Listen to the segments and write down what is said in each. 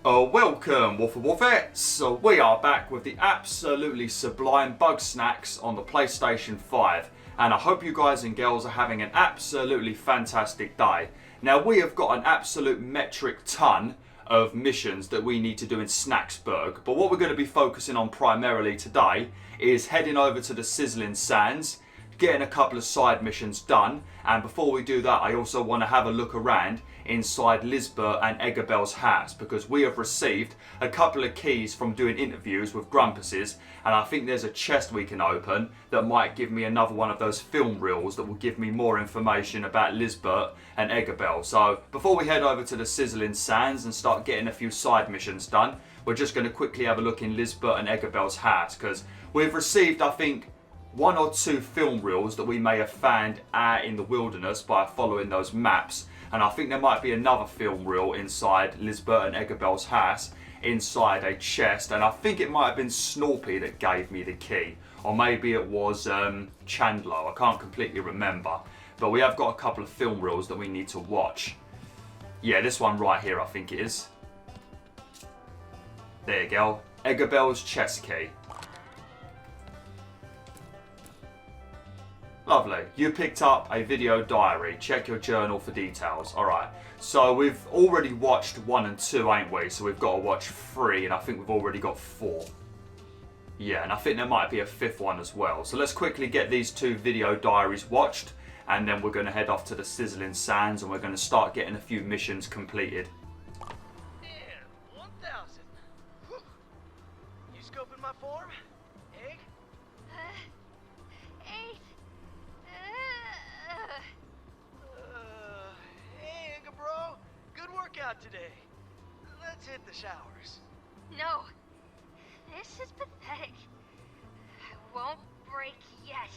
Welcome, WolfTheWolfettes. So we are back with the absolutely sublime Bugsnax on the PlayStation 5. And I hope you guys and girls are having an absolutely fantastic day. Now we have got an absolute metric ton of missions that we need to do in Snacksburg. But what we're going to be focusing on primarily today is heading over to the Sizzlin Sands, getting a couple of side missions done. And before we do that, I also want to have a look around inside Lizbert and Eggerbel's house, because we have received a couple of keys from doing interviews with Grumpuses, and I think there's a chest we can open that might give me another one of those film reels that will give me more information about Lizbert and Eggerbel. So before we head over to the Sizzlin Sands and start getting a few side missions done, we're just going to quickly have a look in Lizbert and Eggerbel's house, because we've received, I think, one or two film reels that we may have found out in the wilderness by following those maps. And I think there might be another film reel inside Lizbert and Eggerbel's house, inside a chest. And I think it might have been Snorpy that gave me the key. Or maybe it was Chandler. I can't completely remember. But we have got a couple of film reels that we need to watch. Yeah, this one right here I think it is. There you go. Eggerbel's chest key. Lovely. You picked up a video diary. Check your journal for details. Alright. So we've already watched 1 and 2, ain't we? So we've got to watch 3, and I think we've already got 4. Yeah, and I think there might be a 5th one as well. So let's quickly get these 2 video diaries watched, and then we're going to head off to the Sizzlin Sands, and we're going to start getting a few missions completed. Yeah, 1,000. You scoping my form? Egg? 8. Hey, Egga bro. Good workout today. Let's hit the showers. No. This is pathetic. I won't break yet.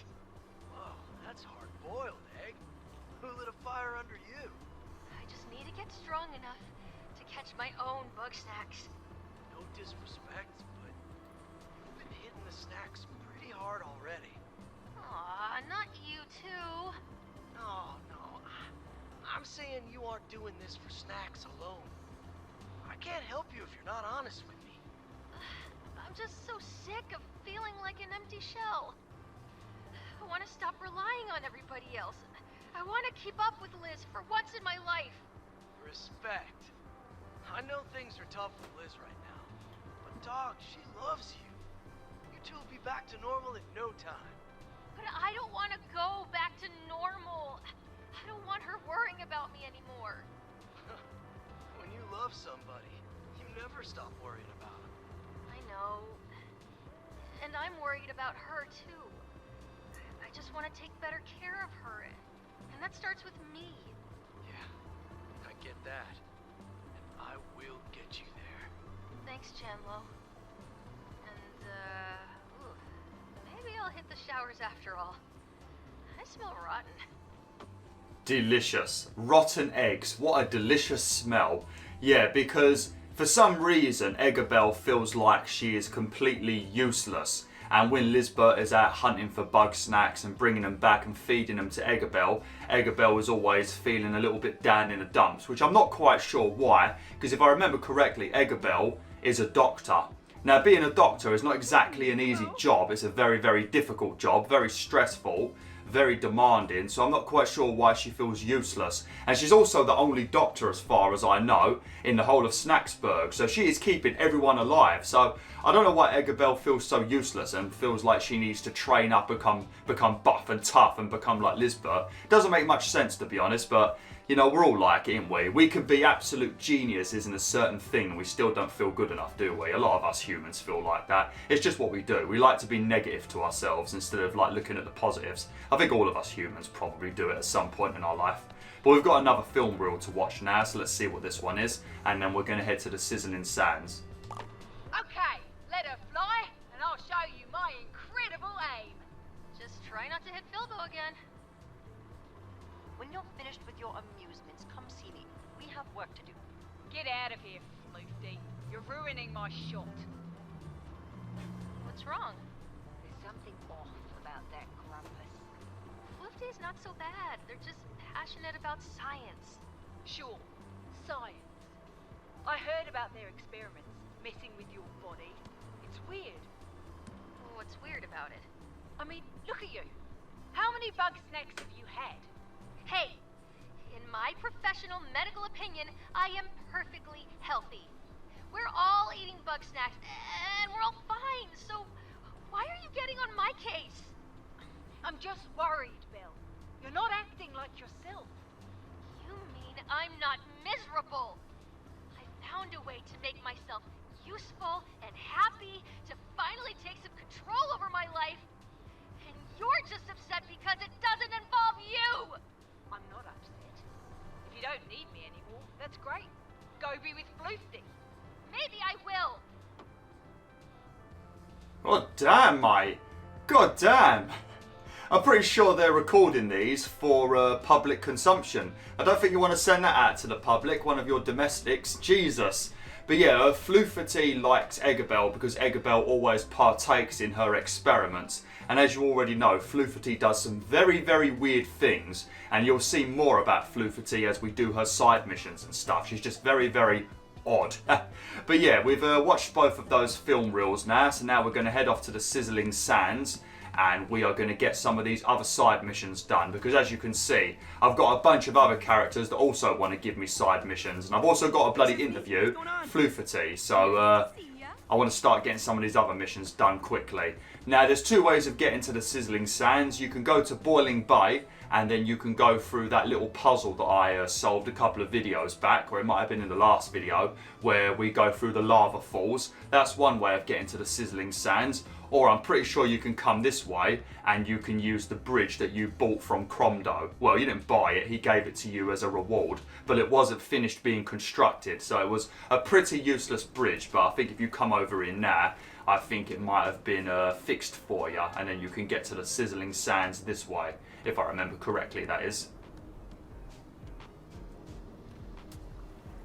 Whoa, that's hard-boiled, Egg. Who lit a fire under you? I just need to get strong enough to catch my own Bugsnax. No disrespect, but you've been hitting the snacks pretty hard already. Aw, not you too. No. I'm saying you aren't doing this for snacks alone. I can't help you if you're not honest with me. I'm just so sick of feeling like an empty shell. I want to stop relying on everybody else. I want to keep up with Liz for once in my life. Respect. I know things are tough with Liz right now, but dog, she loves you. You two will be back to normal in no time. But I don't want to go back to normal. I don't want her worrying about me anymore. When you love somebody, you never stop worrying about them. I know. And I'm worried about her too. I just want to take better care of her. And that starts with me. Yeah, I get that. And I will get you there. Thanks, Chandlo. And, ooh, maybe I'll hit the showers after all. I smell rotten. Delicious. Rotten eggs. What a delicious smell. Yeah, because for some reason Eggerbel feels like she is completely useless. And when Lizbert is out hunting for Bugsnax and bringing them back and feeding them to Eggerbel, Eggerbel is always feeling a little bit down in the dumps, which I'm not quite sure why, because if I remember correctly, Eggerbel is a doctor. Now, being a doctor is not exactly an easy job. It's a very, very difficult job, very stressful, very demanding, so I'm not quite sure why she feels useless. And she's also the only doctor, as far as I know, in the whole of Snacksburg, so she is keeping everyone alive. So I don't know why Eggerbel feels so useless and feels like she needs to train up, become buff and tough and become like Lizbert. Doesn't make much sense, to be honest, but you know, we're all like it, aren't we? We can be absolute geniuses in a certain thing and we still don't feel good enough, do we? A lot of us humans feel like that. It's just what we do. We like to be negative to ourselves instead of like looking at the positives. I think all of us humans probably do it at some point in our life. But we've got another film reel to watch now, so let's see what this one is. And then we're going to head to the Sizzlin Sands. Okay, let her fly, and I'll show you my incredible aim. Just try not to hit Filbo again. When you're finished with your amusements, come see me. We have work to do. Get out of here, Floofty. You're ruining my shot. What's wrong? There's something off about that Grumpus. Floofty's not so bad. They're just passionate about science. Sure, science. I heard read about their experiments, messing with your body. It's weird. What's weird about it? I mean, look at you. How many Bugsnax have you had? Hey, in my professional medical opinion, I am perfectly healthy. We're all eating Bugsnax, and we're all fine, so why are you getting on my case? I'm just worried, Belle. You're not acting like yourself. You mean I'm not miserable? I found a way to make myself useful and happy, to finally take some control over my life. And you're just upset because it doesn't involve you! I'm not upset. If you don't need me anymore, that's great. Go be with Floofty. Maybe I will. God damn, mate. God damn. I'm pretty sure they're recording these for public consumption. I don't think you want to send that out to the public, one of your domestics. Jesus. But yeah, Floofty likes Eggabell because Eggabell always partakes in her experiments. And as you already know, Floofty does some very, very weird things. And you'll see more about Floofty as we do her side missions and stuff. She's just very, very odd. But yeah, we've watched both of those film reels now. So now we're going to head off to the Sizzling Sands. And we are going to get some of these other side missions done. Because as you can see, I've got a bunch of other characters that also want to give me side missions. And I've also got a bloody interview, Floofty. So I want to start getting some of these other missions done quickly. Now there's two ways of getting to the Sizzling Sands. You can go to Boiling Bay. And then you can go through that little puzzle that I solved a couple of videos back, or it might have been in the last video, where we go through the lava falls. That's one way of getting to the Sizzling Sands. Or I'm pretty sure you can come this way and you can use the bridge that you bought from Cromdo. Well, you didn't buy it, he gave it to you as a reward, but it wasn't finished being constructed, so it was a pretty useless bridge. But I think if you come over in now, I think it might have been fixed for you, and then you can get to the Sizzling Sands this way, if I remember correctly, that is.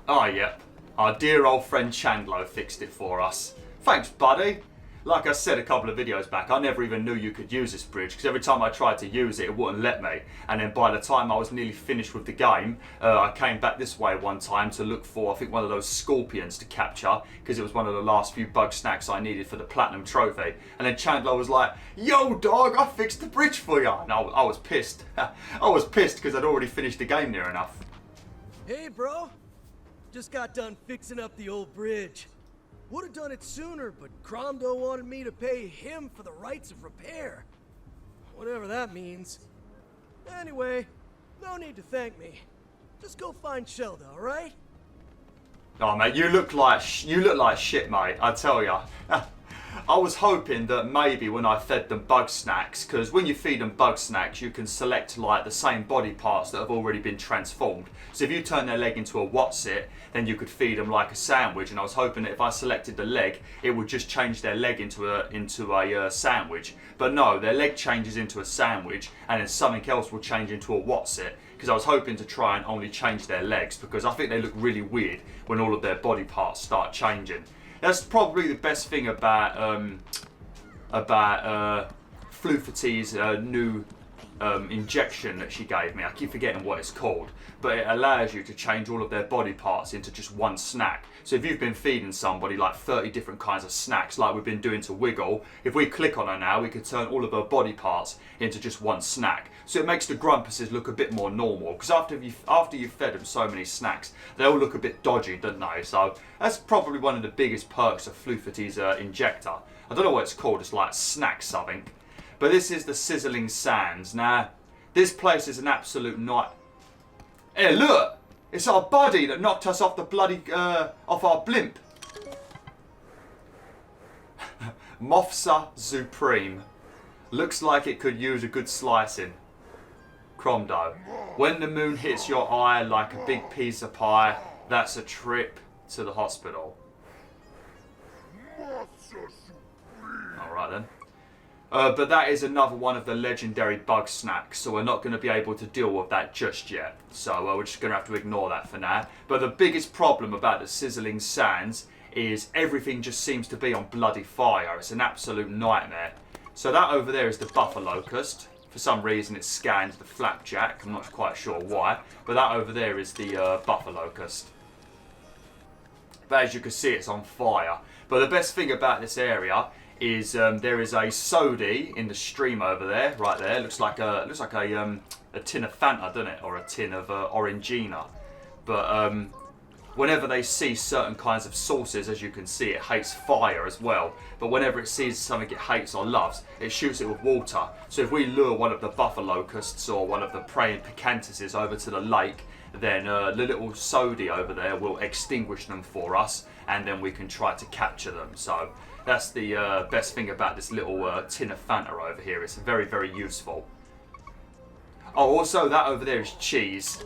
Ah, yep. Our dear old friend Chandlo fixed it for us. Thanks, buddy. Like I said a couple of videos back, I never even knew you could use this bridge, because every time I tried to use it, it wouldn't let me. And then by the time I was nearly finished with the game, I came back this way one time to look for, I think, one of those scorpions to capture, because it was one of the last few Bugsnax I needed for the Platinum Trophy. And then Chandler was like, "Yo, dog, I fixed the bridge for you." And I was pissed. I was pissed because I'd already finished the game near enough. Hey, bro. Just got done fixing up the old bridge. Would have done it sooner, but Cromdo wanted me to pay him for the rights of repair. Whatever that means. Anyway, no need to thank me. Just go find Shelda, alright? Oh, mate, you look like shit, mate, I tell ya. I was hoping that maybe when I fed them Bugsnax, because when you feed them Bugsnax, you can select like the same body parts that have already been transformed. So if you turn their leg into a what's-it, then you could feed them like a sandwich. And I was hoping that if I selected the leg, it would just change their leg into a sandwich. But no, their leg changes into a sandwich, and then something else will change into a what's-it. Because I was hoping to try and only change their legs, because I think they look really weird when all of their body parts start changing. That's probably the best thing about Floofty's new injection that she gave me. I keep forgetting what it's called, but it allows you to change all of their body parts into just one snack. So if you've been feeding somebody like 30 different kinds of snacks, like we've been doing to Wiggle, if we click on her now, we could turn all of her body parts into just one snack. So it makes the Grumpuses look a bit more normal, because after you've fed them so many snacks, they all look a bit dodgy, don't they? So that's probably one of the biggest perks of Floofty's injector. I don't know what it's called, it's like snack something. But this is the Sizzling Sands. Now, this place is an absolute night. Hey, look! It's our buddy that knocked us off the bloody, off our blimp. Mofsa Supreme. Looks like it could use a good slicing. Cromdo. When the moon hits your eye like a big piece of pie, that's a trip to the hospital. Alright then. But that is another one of the legendary Bugsnax, so we're not going to be able to deal with that just yet. So we're just going to have to ignore that for now. But the biggest problem about the Sizzling Sands is everything just seems to be on bloody fire. It's an absolute nightmare. So that over there is the Buffer Locust. For some reason it scans the Flapjack, I'm not quite sure why. But that over there is the Buffer Locust. But as you can see, it's on fire. But the best thing about this area is there is a sody in the stream over there, right there. Looks like a tin of Fanta, doesn't it, or a tin of Orangina. But whenever they see certain kinds of sauces, as you can see, it hates fire as well. But whenever it sees something it hates or loves, it shoots it with water. So if we lure one of the Buffer Locusts or one of the praying Picantises over to the lake, then the little sody over there will extinguish them for us, and then we can try to capture them. So that's the best thing about this little tin of Fanta over here. It's very, very useful. Oh, also that over there is cheese.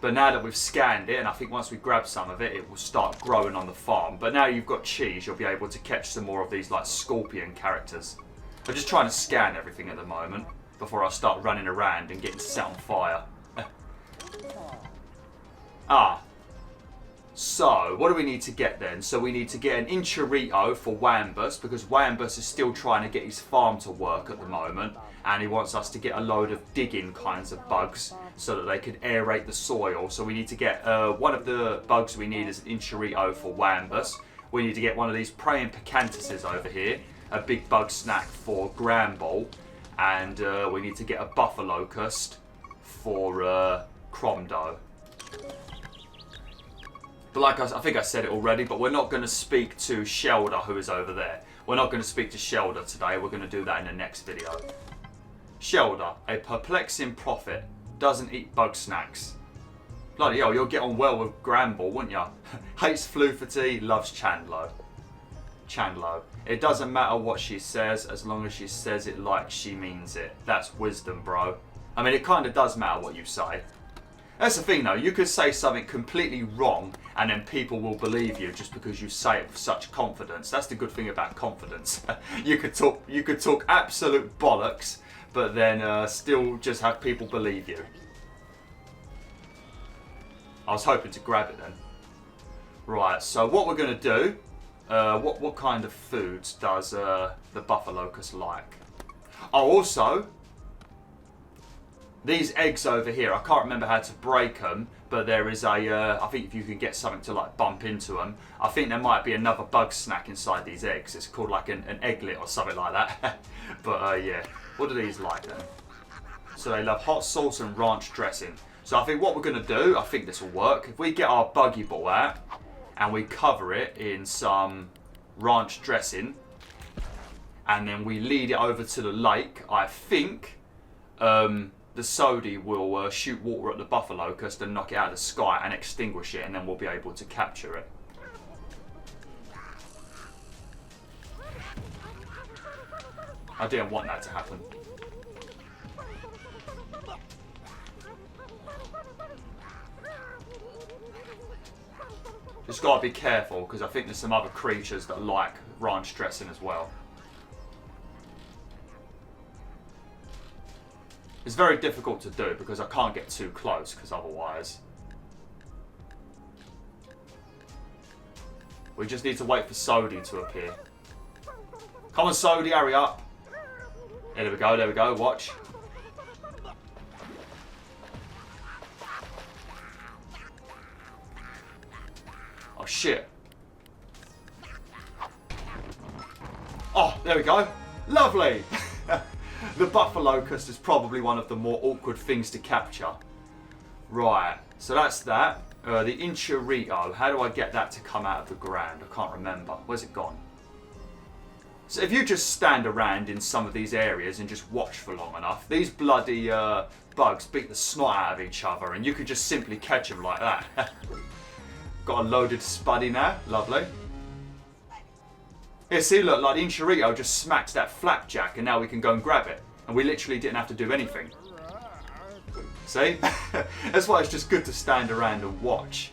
But now that we've scanned it, and I think once we grab some of it, it will start growing on the farm. But now you've got cheese, you'll be able to catch some more of these like scorpion characters. I'm just trying to scan everything at the moment before I start running around and getting set on fire. So what do we need to get then? So we need to get an Enchirito for Wambus, because Wambus is still trying to get his farm to work at the moment, and he wants us to get a load of digging kinds of bugs so that they can aerate the soil. So we need to get one of the bugs we need is an Enchirito for Wambus. We need to get one of these praying Picantises over here, a big bug snack for Gramble, and we need to get a Buffer Locust for Cromdo. But like I think I said it already, but we're not going to speak to Shelder, who is over there. We're not going to speak to Shelder today. We're going to do that in the next video. Shelder, a perplexing prophet, doesn't eat bug snacks. Bloody hell, you'll get on well with Gramble, wouldn't you? Hates Floofity, loves Chandlo. Chandlo. It doesn't matter what she says, as long as she says it like she means it. That's wisdom, bro. I mean, it kind of does matter what you say. That's the thing though, you could say something completely wrong and then people will believe you just because you say it with such confidence. That's the good thing about confidence. You could talk absolute bollocks, but then still just have people believe you. I was hoping to grab it then. Right, so what we're going to do, what kind of foods does the Buffer Locust like? Oh, also, these eggs over here, I can't remember how to break them, but there is a, I think if you can get something to like bump into them, I think there might be another bug snack inside these eggs. It's called like an egglet or something like that. But yeah, what do these like then? So they love hot sauce and ranch dressing. So I think what we're going to do, I think this will work. If we get our buggy ball out and we cover it in some ranch dressing and then we lead it over to the lake, I think the sody will shoot water at the Buffer Locust and knock it out of the sky and extinguish it, and then we'll be able to capture it. I didn't want that to happen. Just gotta be careful because I think there's some other creatures that like ranch dressing as well. It's very difficult to do because I can't get too close because otherwise... We just need to wait for Sody to appear. Come on Sody, hurry up. Yeah, there we go, watch. Oh shit. Oh, there we go. Lovely. The Buffer Locust is probably one of the more awkward things to capture. Right, so that's that. The Enchirito, how do I get that to come out of the ground? I can't remember. Where's it gone? So if you just stand around in some of these areas and just watch for long enough, these bloody bugs beat the snot out of each other and you could just simply catch them like that. Got a loaded spuddy now, lovely. Here, see, look, like the Enchirito just smacked that flapjack and now we can go and grab it. And we literally didn't have to do anything. See? That's why it's just good to stand around and watch.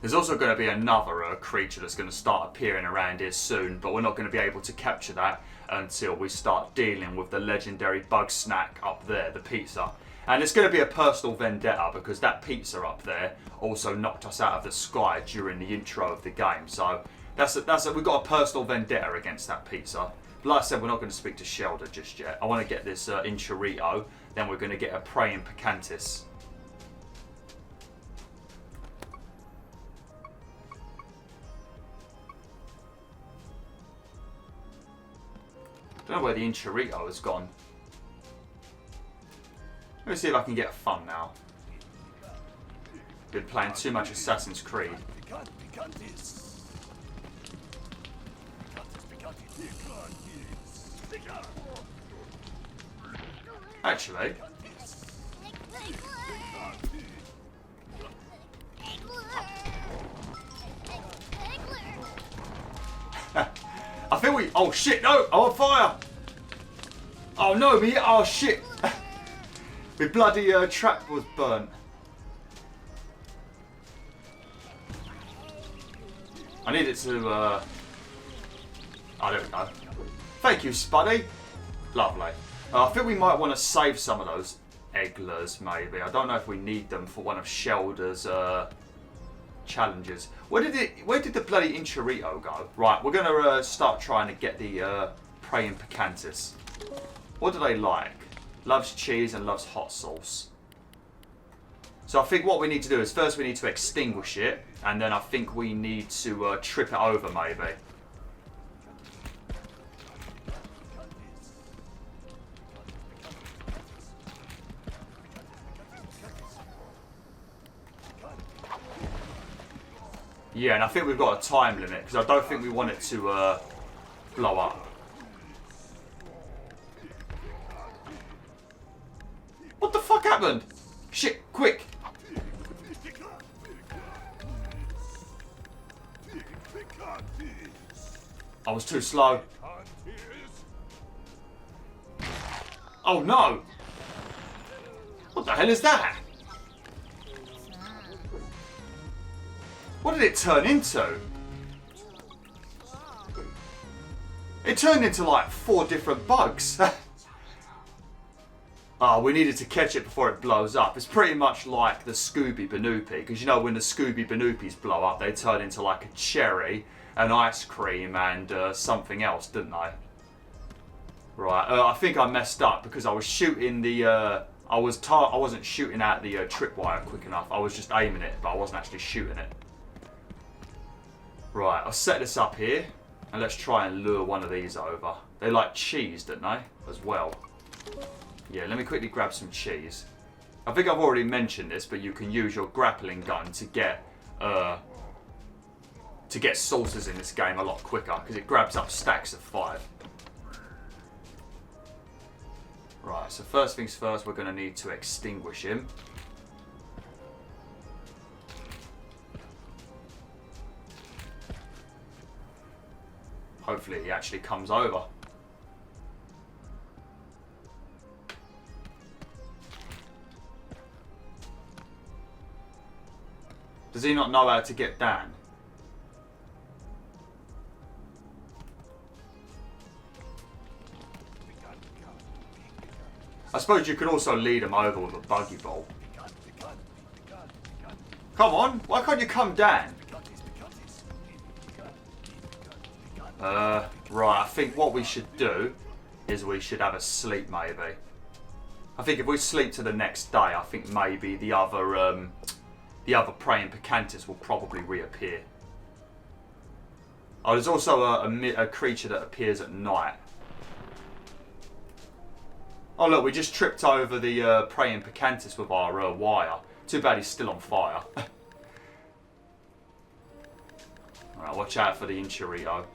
There's also going to be another creature that's going to start appearing around here soon, but we're not going to be able to capture that until we start dealing with the legendary bug snack up there, the pizza. And it's going to be a personal vendetta because that pizza up there also knocked us out of the sky during the intro of the game. So we've got a personal vendetta against that pizza. But like I said, we're not going to speak to Shelder just yet. I want to get this Enchirito, then we're going to get a praying Picantis. Don't know where the Enchirito has gone. Let me see if I can get a fun now. Been playing too much Assassin's Creed. Actually, I think we. Oh shit! No! I'm on fire! Oh no! Me! Oh shit! My bloody trap was burnt. I need it to. Oh, there we go. Thank you, Spuddy. Lovely. I think we might want to save some of those egglers, maybe. I don't know if we need them for one of Shelder's challenges. Where did the bloody Enchirito go? Right, we're going to start trying to get the praying Picantis. What do they like? Loves cheese and loves hot sauce. So I think what we need to do is first we need to extinguish it, and then I think we need to trip it over, maybe. Yeah, and I think we've got a time limit, because I don't think we want it to blow up. What the fuck happened? Shit, quick! I was too slow. Oh no! What the hell is that? What did it turn into? It turned into like 4 different bugs. Oh, we needed to catch it before it blows up. It's pretty much like the Scooby Banoopy, because you know when the Scooby Banoopies blow up, they turn into like a cherry, an ice cream, and something else, didn't they? Right, I think I messed up because I was shooting the. I wasn't shooting out the tripwire quick enough. I was just aiming it, but I wasn't actually shooting it. Right, I'll set this up here, and let's try and lure one of these over. They like cheese, don't they? As well. Yeah, let me quickly grab some cheese. I think I've already mentioned this, but you can use your grappling gun to get saucers in this game a lot quicker, because it grabs up stacks of 5. Right, so first things first, we're going to need to extinguish him. Hopefully he actually comes over. Does he not know how to get down? I suppose you could also lead him over with a buggy ball. Come on, why can't you come down? Right, I think what we should do is we should have a sleep, maybe. I think if we sleep to the next day, I think maybe the other praying Picantis will probably reappear. Oh, there's also a creature that appears at night. Oh look, we just tripped over the praying Picantis with our wire. Too bad he's still on fire. Alright, watch out for the Enchirito.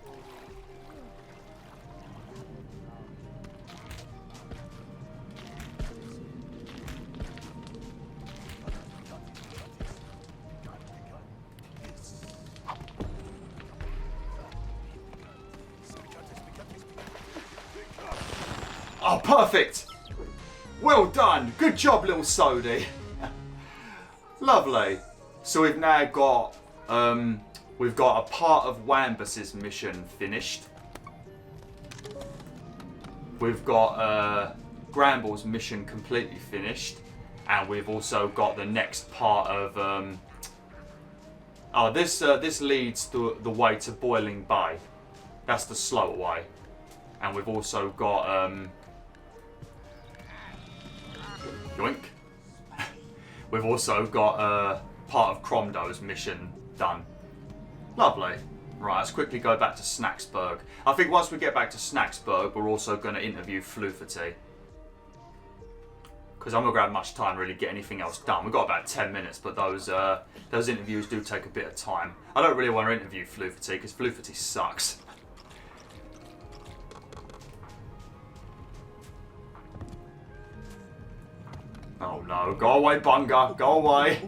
Oh, perfect! Well done! Good job, little Sodi. Lovely. So we've now got a part of Wambus's mission finished. We've got Gramble's mission completely finished, and we've also got the next part of. This leads to the way to Boiling Bay. That's the slower way, and we've also got yoink. We've also got part of Cromdo's mission done. Lovely. Right, let's quickly go back to Snacksburg. I think once we get back to Snacksburg, we're also going to interview Floofity. Because I'm not going to have much time to really get anything else done. We've got about 10 minutes, but those interviews do take a bit of time. I don't really want to interview Floofity, because Floofity sucks. Oh no, go away, Bunga, go away.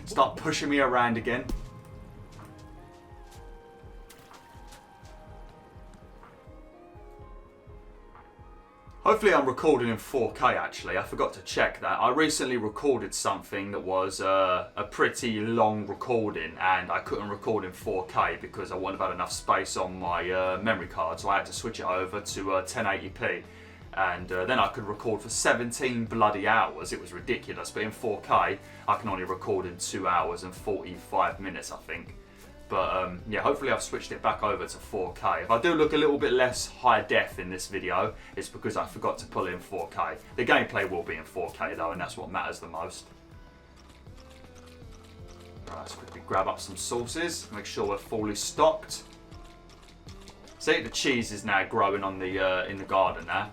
Stop pushing me around again. Hopefully I'm recording in 4K actually, I forgot to check that. I recently recorded something that was a pretty long recording and I couldn't record in 4K because I wouldn't have had enough space on my memory card, so I had to switch it over to 1080p. And then I could record for 17 bloody hours. It was ridiculous, but in 4K I can only record in 2 hours and 45 minutes I think. But yeah, hopefully I've switched it back over to 4K. If I do look a little bit less high def in this video, it's because I forgot to pull in 4K. The gameplay will be in 4K though, and that's what matters the most. Right, let's quickly grab up some sauces, make sure we're fully stocked. See, the cheese is now growing on the in the garden now.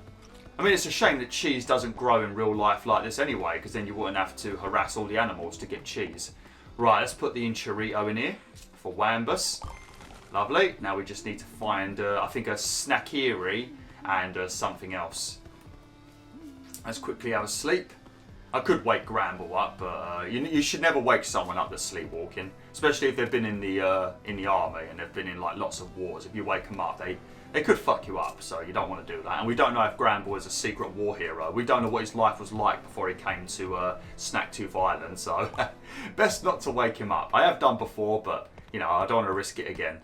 I mean, it's a shame that cheese doesn't grow in real life like this anyway, because then you wouldn't have to harass all the animals to get cheese. Right, let's put the Enchirito in here for Wambus. Lovely. Now we just need to find, I think, a Snackiri and something else. Let's quickly have a sleep. I could wake Gramble up, but you should never wake someone up that's sleepwalking, especially if they've been in the army and they've been in like lots of wars. If you wake them up, they could fuck you up, so you don't want to do that. And we don't know if Gramble is a secret war hero. We don't know what his life was like before he came to Snaktooth Island, so best not to wake him up. I have done before, but you know, I don't want to risk it again.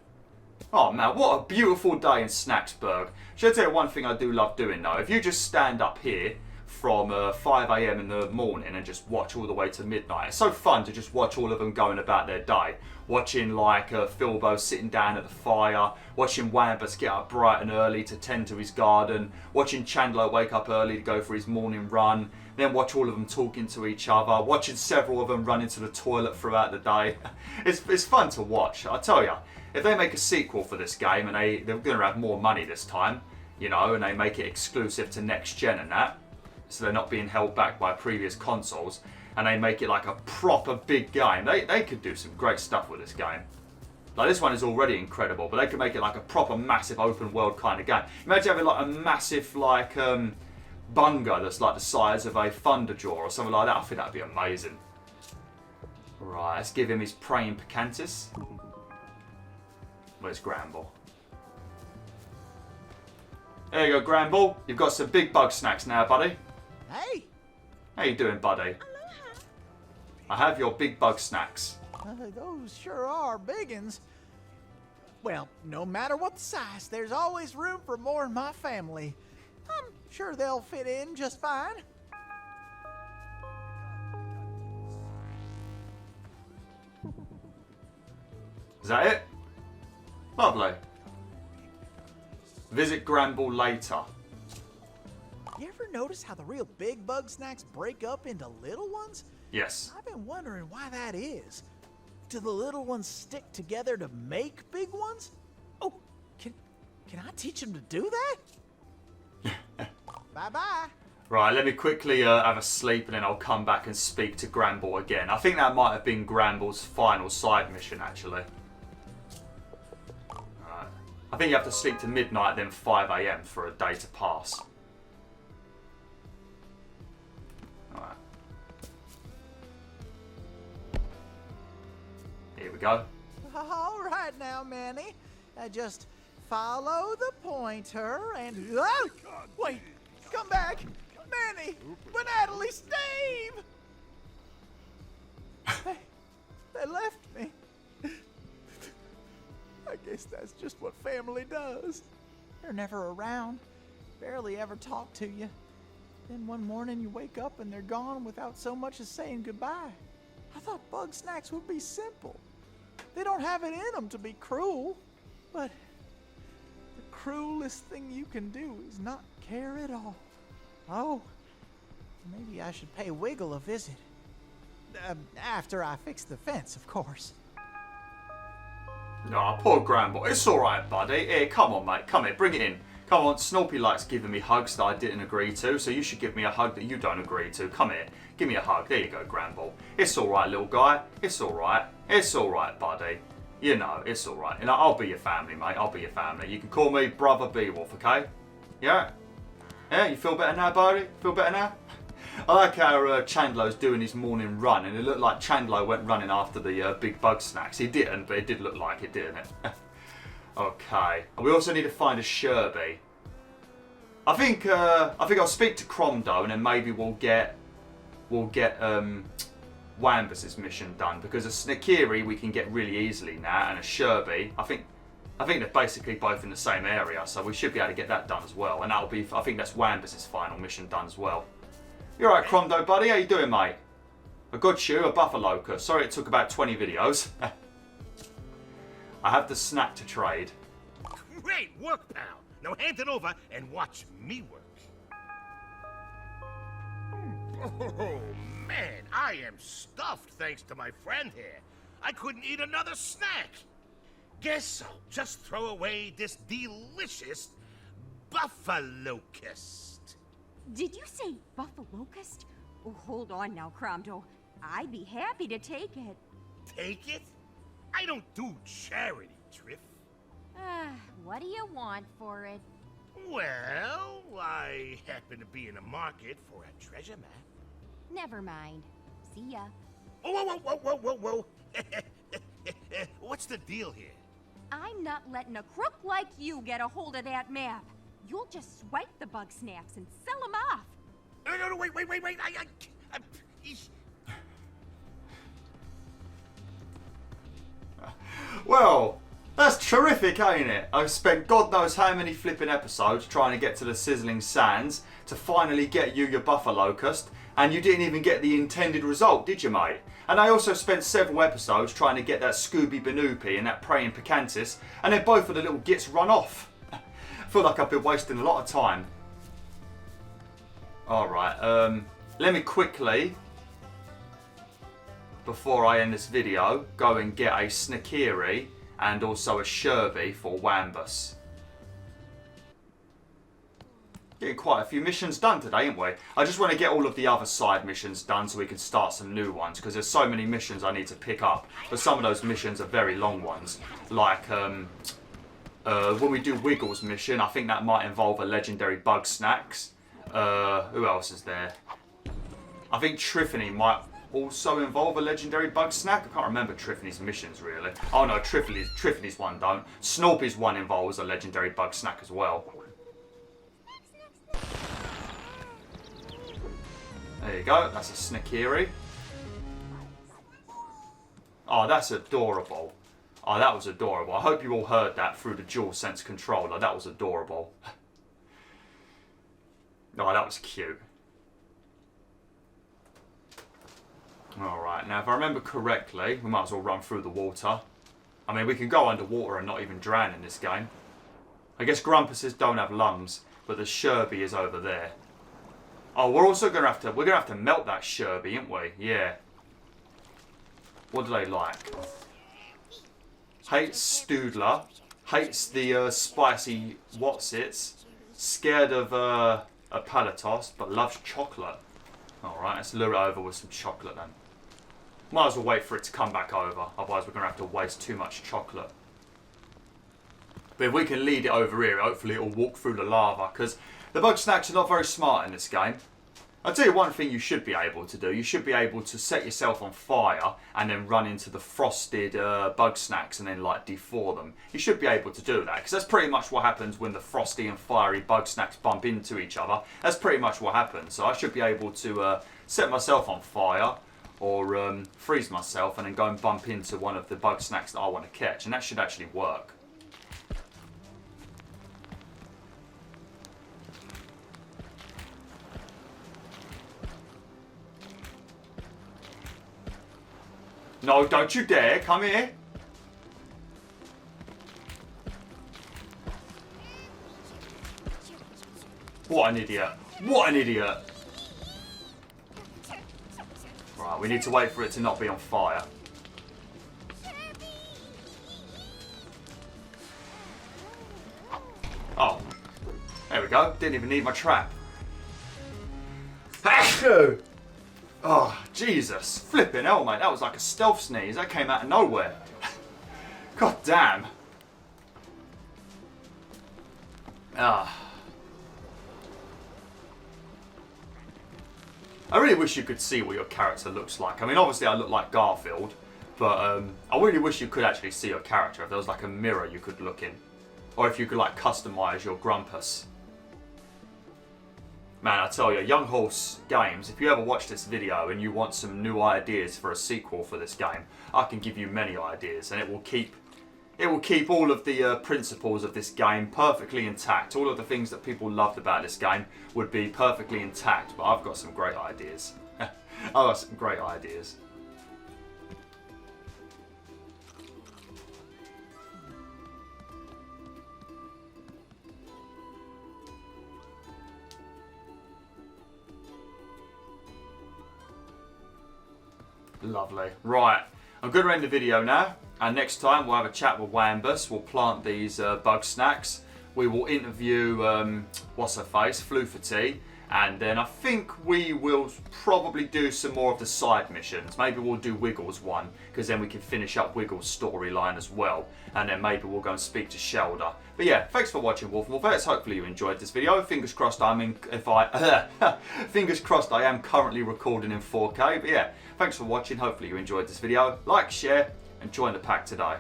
Oh man, what a beautiful day in Snacksburg. Should I tell you one thing I do love doing though? If you just stand up here from 5 AM in the morning and just watch all the way to midnight, it's so fun to just watch all of them going about their day. Watching like Philbo sitting down at the fire, watching Wambus get up bright and early to tend to his garden, watching Chandler wake up early to go for his morning run, then watch all of them talking to each other, watching several of them run into the toilet throughout the day. It's fun to watch, I tell you. If they make a sequel for this game and they're going to have more money this time, you know, and they make it exclusive to next gen and that, so they're not being held back by previous consoles, and they make it like a proper big game, they could do some great stuff with this game. Like, this one is already incredible, but they could make it like a proper massive open world kind of game. Imagine having like a massive like bunga that's like the size of a Thunderjaw or something like that. I think that'd be amazing. Right, let's give him his praying Picantis. Where's Gramble? There you go, Gramble. You've got some big Bugsnax now, buddy. Hey! How you doing, buddy? I have your big Bugsnax. Those sure are biggins. Well, no matter what the size, there's always room for more in my family. I'm sure they'll fit in just fine. Is that it? Lovely. Visit Gramble later. You ever notice how the real big Bugsnax break up into little ones? Yes. I've been wondering why that is. Do the little ones stick together to make big ones? Oh, can I teach them to do that? Bye-bye. Right, let me quickly have a sleep and then I'll come back and speak to Gramble again. I think that might have been Gramble's final side mission, actually. Right. I think you have to sleep to midnight, then 5 AM for a day to pass. Alright. Here we go. All right now, Manny. Just follow the pointer and... Oh! Wait! Come back! Manny! But Natalie, Steve! They left me. I guess that's just what family does. They're never around. Barely ever talk to you. Then one morning you wake up and they're gone without so much as saying goodbye. I thought Bugsnax would be simple. They don't have it in them to be cruel. But the cruelest thing you can do is not care at all. Oh, maybe I should pay Wiggle a visit. After I fix the fence, of course. Oh, poor Gramble. It's alright, buddy. Here, come on, mate. Come here, bring it in. Come on, Snoopy likes giving me hugs that I didn't agree to, so you should give me a hug that you don't agree to. Come here. Give me a hug. There you go, Gramble. It's alright, little guy. It's alright. It's alright, buddy. You know, it's alright. You know, I'll be your family, mate. I'll be your family. You can call me Brother BwolfTheWolf, okay? Yeah? Yeah, you feel better now, buddy? Feel better now? I like how Chandler's doing his morning run, and it looked like Chandler went running after the big Bugsnax. He didn't, but it did look like it, didn't it? Okay. We also need to find a Sherby. I think I'll speak to Cromdo, and then maybe we'll get Wambus's mission done, because a Snakiri we can get really easily now, and a Sherby, I think they're basically both in the same area, so we should be able to get that done as well. And that'll be, I think that's Wambus's final mission done as well. You alright, Cromdo, buddy? How you doing, mate? I got you a Buffer Locust. Sorry it took about 20 videos. I have the snack to trade. Great work, pal. Now hand it over and watch me work. Oh, man, I am stuffed thanks to my friend here. I couldn't eat another snack. Guess I'll just throw away this delicious Buffer Locust. Did you say Buffer Locust? Oh, hold on now, Cromdo. I'd be happy to take it. Take it? I don't do charity, Triff. What do you want for it? Well, I happen to be in the market for a treasure map. Never mind. See ya. Oh, whoa. What's the deal here? I'm not letting a crook like you get a hold of that map. You'll just swipe the Bugsnax and sell them off. No, wait. Well, that's terrific, ain't it? I've spent God knows how many flipping episodes trying to get to the Sizzling Sands to finally get you your Buffer Locust, and you didn't even get the intended result, did you, mate? And I also spent several episodes trying to get that Scooby Banoopy and that Praying Picantis, and then both of the little gits run off. I feel like I've been wasting a lot of time. Alright, let me quickly, before I end this video, go and get a Snakiri and also a Sherby for Wambus. Getting quite a few missions done today, ain't we? I just want to get all of the other side missions done so we can start some new ones, because there's so many missions I need to pick up. But some of those missions are very long ones. Like, when we do Wiggles mission, I think that might involve a legendary Bugsnax. Who else is there? I think Triffany might also involve a legendary Bugsnax. I can't remember Triffany's missions really. Oh no, Triffany's one don't. Snorpy's one involves a legendary Bugsnax as well. There you go, that's a Snakiri. Oh, that's adorable. Oh, that was adorable. I hope you all heard that through the DualSense controller. That was adorable. Oh, that was cute. Alright, now if I remember correctly, we might as well run through the water. I mean, we can go underwater and not even drown in this game. I guess Grumpuses don't have lungs, but the Sherby is over there. Oh, we're also gonna have to melt that Sherby, aren't we? Yeah. What do they like? Hates Stoodler, hates the spicy Watsits, scared of a Palatos, but loves chocolate. Alright, let's lure it over with some chocolate then. Might as well wait for it to come back over, otherwise we're going to have to waste too much chocolate. But if we can lead it over here, hopefully it'll walk through the lava, because the Bugsnax are not very smart in this game. I'll tell you one thing you should be able to do. You should be able to set yourself on fire and then run into the frosted Bugsnax and then like defore them. You should be able to do that, because that's pretty much what happens when the frosty and fiery Bugsnax bump into each other. That's pretty much what happens. So I should be able to set myself on fire or freeze myself and then go and bump into one of the Bugsnax that I want to catch, and that should actually work. No, don't you dare. Come here. What an idiot. What an idiot. Right, we need to wait for it to not be on fire. go. Didn't even need my trap. Oh, Jesus. Flipping hell, mate. That was like a stealth sneeze. That came out of nowhere. God damn. Ah. I really wish you could see what your character looks like. I mean, obviously I look like Garfield, but I really wish you could actually see your character. If there was like a mirror you could look in. Or if you could like customise your Grumpus. Man, I tell you, Young Horse Games, if you ever watch this video and you want some new ideas for a sequel for this game, I can give you many ideas, and it will keep all of the principles of this game perfectly intact. All of the things that people loved about this game would be perfectly intact, but I've got some great ideas. I've got some great ideas. Lovely. Right, I'm going to end the video now, and next time we'll have a chat with Wambus. We'll plant these Bugsnax. We will interview what's her face, Floofity, and then I think we will probably do some more of the side missions. Maybe we'll do Wiggles one, because then we can finish up Wiggles' storyline as well, and then maybe we'll go and speak to Shelder. But yeah, thanks for watching, WolfTheWolf. Hopefully you enjoyed this video. Fingers crossed fingers crossed I am currently recording in 4K. But yeah, thanks for watching. Hopefully you enjoyed this video. Like, share, and join the pack today.